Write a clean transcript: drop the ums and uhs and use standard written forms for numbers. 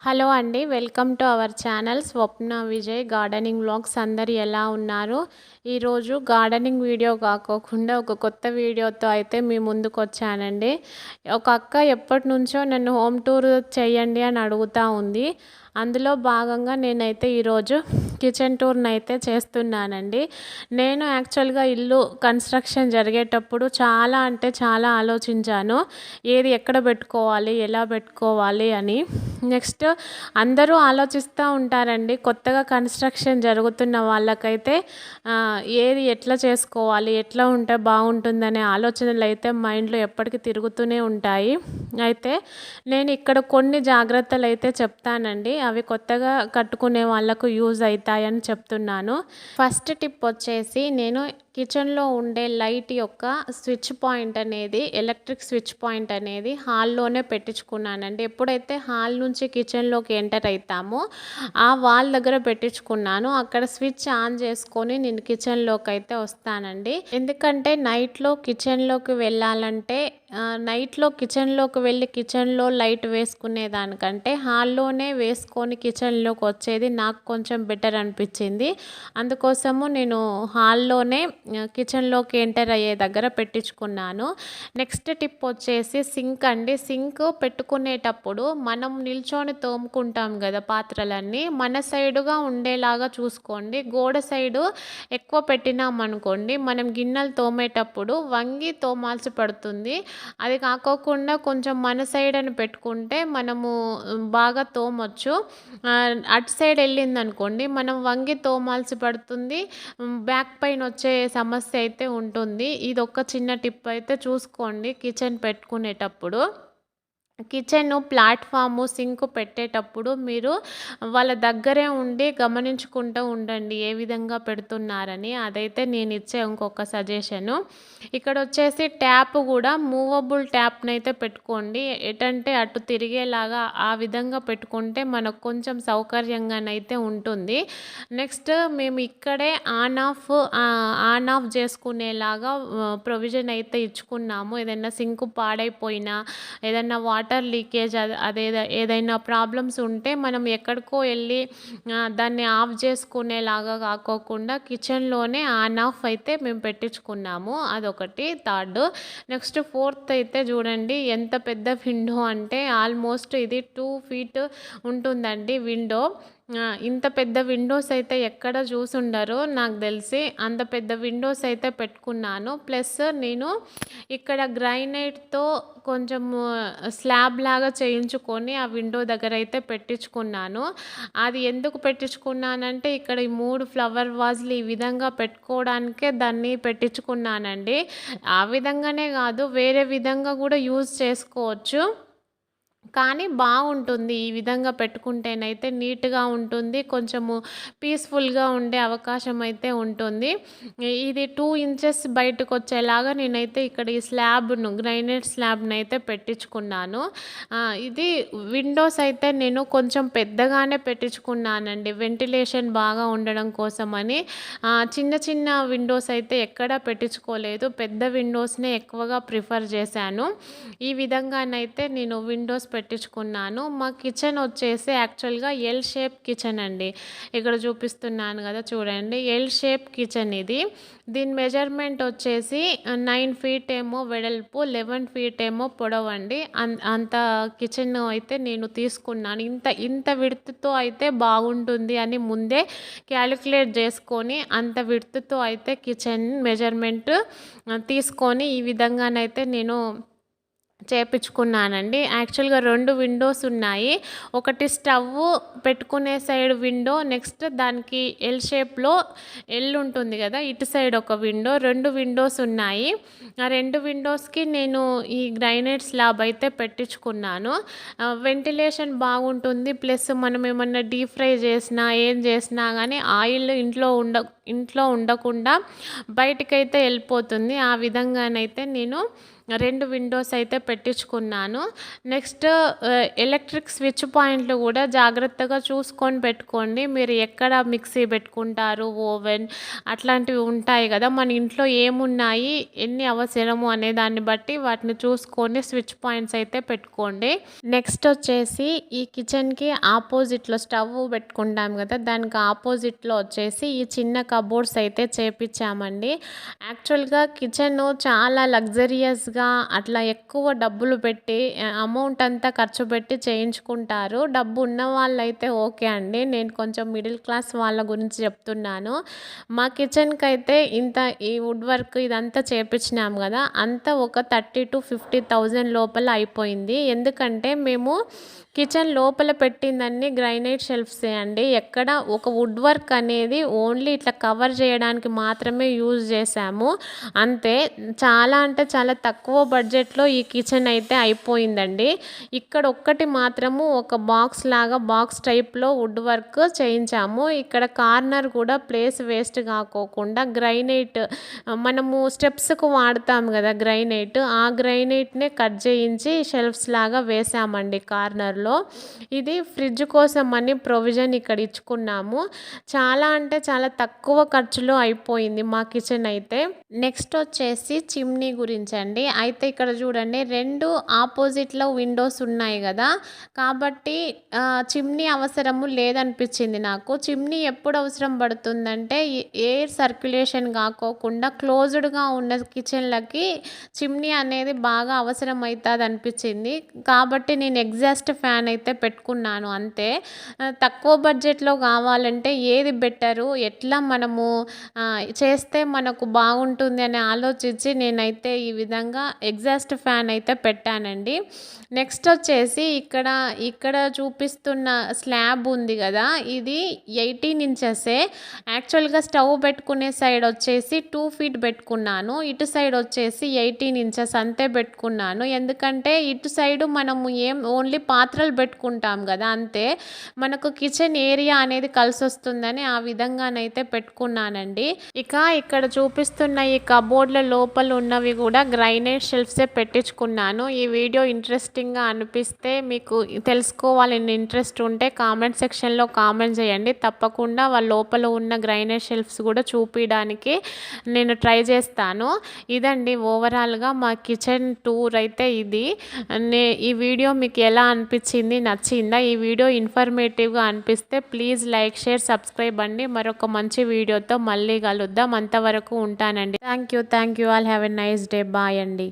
Hello అండి. Welcome to our channel Swapna Vijay gardening vlogs. అందరు ఎలా ఉన్నారు? ఈరోజు గార్డెనింగ్ వీడియో కాకోకుండా ఒక కొత్త వీడియోతో అయితే మీ ముందుకు వచ్చానండి. ఒక అక్క ఎప్పటినుంచో నన్ను హోమ్ టూర్ చేయండి అని అడుగుతూ ఉంది. అందులో భాగంగా నేనైతే ఈరోజు కిచెన్ టూర్ని అయితే చేస్తున్నానండి. నేను యాక్చువల్గా ఇల్లు కన్స్ట్రక్షన్ జరిగేటప్పుడు చాలా అంటే చాలా ఆలోచించాను. ఏది ఎక్కడ పెట్టుకోవాలి, ఎలా పెట్టుకోవాలి అని. నెక్స్ట్ అందరూ ఆలోచిస్తూ ఉంటారండి. కొత్తగా కన్స్ట్రక్షన్ జరుగుతున్న వాళ్ళకైతే ఏది ఎట్లా చేసుకోవాలి, ఎట్లా ఉంటే బాగుంటుందనే ఆలోచనలు అయితే మైండ్లో ఎప్పటికీ తిరుగుతూనే ఉంటాయి. అయితే నేను ఇక్కడ కొన్ని జాగ్రత్తలు అయితే చెప్తానండి. అవి కొత్తగా కట్టుకునే వాళ్ళకు యూజ్ అవుతాయని చెప్తున్నాను. ఫస్ట్ టిప్ వచ్చేసి, నేను కిచెన్లో ఉండే లైట్ యొక్క స్విచ్ పాయింట్ అనేది, ఎలక్ట్రిక్ స్విచ్ పాయింట్ అనేది హాల్లోనే పెట్టించుకున్నానండి. ఎప్పుడైతే హాల్ నుంచి కిచెన్లోకి ఎంటర్ అవుతామో ఆ వాల్ దగ్గర పెట్టించుకున్నాను. అక్కడ స్విచ్ ఆన్ చేసుకొని నేను కిచెన్లోకి అయితే వస్తానండి. ఎందుకంటే నైట్లో కిచెన్లోకి వెళ్ళాలంటే నైట్లో కిచెన్లోకి వెళ్ళి కిచెన్లో లైట్ వేసుకునే దానికంటే హాల్లోనే వేసుకొని కిచెన్లోకి వచ్చేది నాకు కొంచెం బెటర్ అనిపించింది. అందుకోసము నేను హాల్లోనే కిచెన్లోకి ఎంటర్ అయ్యే దగ్గర పెట్టించుకున్నాను. నెక్స్ట్ టిప్ వచ్చేసి సింక్ అండి. సింక్ పెట్టుకునేటప్పుడు మనం నిల్చొని తోముకుంటాం కదా పాత్రలన్నీ, మన సైడుగా ఉండేలాగా చూసుకోండి. గోడ సైడు ఎక్కువ పెట్టినామనుకోండి, మనం గిన్నెలు తోమేటప్పుడు వంగి తోమాల్సి పడుతుంది. అది కాకోకుండా కొంచెం మన సైడ్ అని పెట్టుకుంటే మనము బాగా తోమొచ్చు. అటు సైడ్ వెళ్ళిందనుకోండి, మనం వంగి తోమాల్సి పడుతుంది. బ్యాక్ పెయిన్ వచ్చే సమస్య అయితే ఉంటుంది. ఇది ఒక చిన్న టిప్ అయితే చూసుకోండి కిచెన్ పెట్టుకునేటప్పుడు. కిచెన్ ప్లాట్ఫాము సింక్ పెట్టేటప్పుడు మీరు వాళ్ళ దగ్గరే ఉండి గమనించుకుంటూ ఉండండి ఏ విధంగా పెడుతున్నారని. అదైతే నేను ఇచ్చే ఇంకొక సజెషను. ఇక్కడ వచ్చేసి ట్యాప్ కూడా మూవబుల్ ట్యాప్నైతే పెట్టుకోండి. ఎటంటే అటు తిరిగేలాగా ఆ విధంగా పెట్టుకుంటే మనకు కొంచెం సౌకర్యంగానైతే ఉంటుంది. నెక్స్ట్ మేము ఇక్కడే ఆన్ ఆఫ్ చేసుకునేలాగా ప్రొవిజన్ అయితే ఇచ్చుకున్నాము. ఏదైనా సింక్ పాడైపోయినా, ఏదైనా వాటర్ లీకేజ్ ఏదైనా ప్రాబ్లమ్స్ ఉంటే మనం ఎక్కడికో వెళ్ళి దాన్ని ఆఫ్ చేసుకునేలాగా కాకోకుండా కిచెన్లోనే ఆన్ ఆఫ్ అయితే మేము పెట్టించుకున్నాము. అదొకటి. థర్డ్. నెక్స్ట్ ఫోర్త్ అయితే చూడండి ఎంత పెద్ద విండో అంటే ఆల్మోస్ట్ ఇది 2 feet ఉంటుందండి విండో. ఇంత పెద్ద విండోస్ అయితే ఎక్కడ చూసుండరు నాకు తెలిసి. అంత పెద్ద విండోస్ అయితే పెట్టుకున్నాను. ప్లస్ నేను ఇక్కడ గ్రైనైట్తో కొంచెం స్లాబ్ లాగా చేయించుకొని ఆ విండో దగ్గర అయితే పెట్టించుకున్నాను. అది ఎందుకు పెట్టించుకున్నానంటే ఇక్కడ ఈ 3 ఫ్లవర్ వాజ్లు ఈ విధంగా పెట్టుకోవడానికే దాన్ని పెట్టించుకున్నానండి. ఆ విధంగానే కాదు, వేరే విధంగా కూడా యూజ్ చేసుకోవచ్చు. కానీ బాగుంటుంది ఈ విధంగా పెట్టుకుంటేనైతే, నీట్గా ఉంటుంది. కొంచెము పీస్ఫుల్గా ఉండే అవకాశం అయితే ఉంటుంది. ఇది 2 inches బయటకు వచ్చేలాగా నేనైతే ఇక్కడ ఈ స్లాబ్ను, గ్రైనైట్ స్లాబ్ని అయితే పెట్టించుకున్నాను. ఇది విండోస్ అయితే నేను కొంచెం పెద్దగానే పెట్టించుకున్నానండి, వెంటిలేషన్ బాగా ఉండడం కోసమని. చిన్న చిన్న విండోస్ అయితే ఎక్కడా పెట్టించుకోలేదు, పెద్ద విండోస్నే ఎక్కువగా ప్రిఫర్ చేశాను. ఈ విధంగానైతే నేను విండోస్ పెట్టించుకున్నాను. మా కిచెన్ వచ్చేసి యాక్చువల్గా ఎల్ షేప్ కిచెన్ అండి. ఇక్కడ చూపిస్తున్నాను కదా చూడండి, ఎల్ షేప్ కిచెన్ ఇది. దీని మెజర్మెంట్ వచ్చేసి 9 feet ఏమో వెడల్పు, 11 feet ఏమో పొడవండి. అంత కిచెన్ అయితే నేను తీసుకున్నాను. ఇంత విడ్త్తో అయితే బాగుంటుంది అని ముందే క్యాలిక్యులేట్ చేసుకొని అంత విడ్త్తో అయితే కిచెన్ మెజర్మెంట్ తీసుకొని ఈ విధంగానైతే నేను చేపించుకున్నానండి. యాక్చువల్గా 2 విండోస్ ఉన్నాయి. ఒకటి స్టవ్ పెట్టుకునే సైడ్ విండో, నెక్స్ట్ దానికి ఎల్ షేప్లో ఎల్ ఉంటుంది కదా, ఇటు సైడ్ ఒక విండో. 2 విండోస్ ఉన్నాయి. ఆ 2 విండోస్కి నేను ఈ గ్రైనైట్ స్లాబ్ అయితే పెట్టించుకున్నాను. వెంటిలేషన్ బాగుంటుంది. ప్లస్ మనం ఏమన్నా డీప్ ఫ్రై చేసినా ఏం చేసినా కానీ ఆయిల్ ఇంట్లో ఉండకుండా బయటకైతే వెళ్ళిపోతుంది. ఆ విధంగానైతే నేను 2 విండోస్ అయితే పెట్టించుకున్నాను. నెక్స్ట్ ఎలక్ట్రిక్ స్విచ్ పాయింట్లు కూడా జాగ్రత్తగా చూసుకొని పెట్టుకోండి. మీరు ఎక్కడ మిక్సీ పెట్టుకుంటారు, ఓవెన్ అట్లాంటివి ఉంటాయి కదా, మన ఇంట్లో ఏమున్నాయి, ఎన్ని అవసరము అనే దాన్ని బట్టి వాటిని చూసుకొని స్విచ్ పాయింట్స్ అయితే పెట్టుకోండి. నెక్స్ట్ వచ్చేసి ఈ కిచెన్కి ఆపోజిట్లో స్టవ్ పెట్టుకుంటాం కదా, దానికి ఆపోజిట్లో వచ్చేసి ఈ చిన్న కబోర్డ్స్ అయితే చేపించామండి. యాక్చువల్గా కిచెన్ చాలా లగ్జరియస్గా అట్లా ఎక్కువ డబ్బులు పెట్టి అమౌంట్ అంతా ఖర్చు పెట్టి చేయించుకుంటారు. డబ్బు ఉన్న వాళ్ళైతే ఓకే అండి, నేను కొంచెం మిడిల్ క్లాస్ వాళ్ళ గురించి చెప్తున్నాను. మా కిచెన్కి అయితే ఇంత ఈ వుడ్ వర్క్ ఇదంతా చేపించినాం కదా, అంతా ఒక 30,000 to 50,000 లోపల అయిపోయింది. ఎందుకంటే మేము కిచెన్ లోపల పెట్టిందన్నీ గ్రైనైట్ షెల్ఫ్సే అండి. ఎక్కడ ఒక వుడ్ వర్క్ అనేది ఓన్లీ ఇట్లా కవర్ చేయడానికి మాత్రమే యూజ్ చేసాము అంతే. చాలా అంటే చాలా తక్కువ బడ్జెట్లో ఈ కిచెన్ అయితే అయిపోయిందండి. ఇక్కడ ఒక్కటి మాత్రము ఒక బాక్స్ లాగా బాక్స్ టైప్లో వుడ్ వర్క్ చేయించాము. ఇక్కడ కార్నర్ కూడా ప్లేస్ వేస్ట్ కాకోకుండా గ్రైనైట్ మనము స్టెప్స్కు వాడతాం కదా గ్రైనైట్, ఆ గ్రైనైట్నే కట్ చేయించి షెల్ఫ్స్ లాగా వేసామండి కార్నర్లో. ఇది ఫ్రిడ్జ్ కోసం అని ప్రొవిజన్ ఇక్కడ ఇచ్చుకున్నాము. చాలా అంటే చాలా తక్కువ ఖర్చులో అయిపోయింది మా కిచెన్ అయితే. నెక్స్ట్ వచ్చేసి చిమ్నీ గురించి అండి. అయితే ఇక్కడ చూడండి 2 ఆపోజిట్లో విండోస్ ఉన్నాయి కదా, కాబట్టి చిమ్నీ అవసరము లేదనిపించింది నాకు. చిమ్నీ ఎప్పుడు అవసరం పడుతుందంటే ఎయిర్ సర్క్యులేషన్ కాకోకుండా క్లోజ్డ్గా ఉన్న కిచెన్లకి చిమ్నీ అనేది బాగా అవసరం అవుతుంది అనిపించింది. కాబట్టి నేను ఎగ్జాస్ట్ ఫ్యాన్ అయితే పెట్టుకున్నాను అంతే. తక్కువ బడ్జెట్లో కావాలంటే ఏది బెటరు, ఎట్లా మనము చేస్తే మనకు బాగుంటుంది అని ఆలోచించి నేనైతే ఈ విధంగా ఎగ్జాస్ట్ ఫ్యాన్ అయితే పెట్టానండి. నెక్స్ట్ వచ్చేసి ఇక్కడ చూపిస్తున్న స్లాబ్ ఉంది కదా, ఇది 18 ఇంచెసే. యాక్చువల్గా స్టవ్ పెట్టుకునే సైడ్ వచ్చేసి 2 feet పెట్టుకున్నాను, ఇటు సైడ్ వచ్చేసి 18 ఇంచెస్ అంతే పెట్టుకున్నాను. ఎందుకంటే ఇటు సైడు మనము ఓన్లీ పాత్రలు పెట్టుకుంటాం కదా అంతే, మనకు కిచెన్ ఏరియా అనేది కలిసి వస్తుందని ఆ విధంగానైతే పెట్టుకున్నానండి. ఇక్కడ చూపిస్తున్న ఈ కబోర్డ్ల లోపల ఉన్నవి కూడా గ్రైనైట్ షెల్ఫ్సే పెట్టించుకున్నాను. ఈ వీడియో ఇంట్రెస్టింగ్గా అనిపిస్తే, మీకు తెలుసుకోవాలని ఇంట్రెస్ట్ ఉంటే కామెంట్ సెక్షన్లో కామెంట్ చేయండి. తప్పకుండా వాళ్ళ లోపల ఉన్న గ్రైనైట్ షెల్ఫ్స్ కూడా చూపించడానికి నేను ట్రై చేస్తాను. ఇదండి ఓవరాల్గా మా కిచెన్ టూర్ అయితే ఇది. ఈ వీడియో మీకు ఎలా అనిపించింది, నచ్చిందా? ఈ వీడియో ఇన్ఫర్మేటివ్గా అనిపిస్తే ప్లీజ్ లైక్, షేర్, సబ్స్క్రైబ్ అండి. మరొక మంచి వీడియోతో మళ్ళీ కలుద్దాం. అంతవరకు ఉంటానండి. Thank you all. Have a nice day. Bye అండి.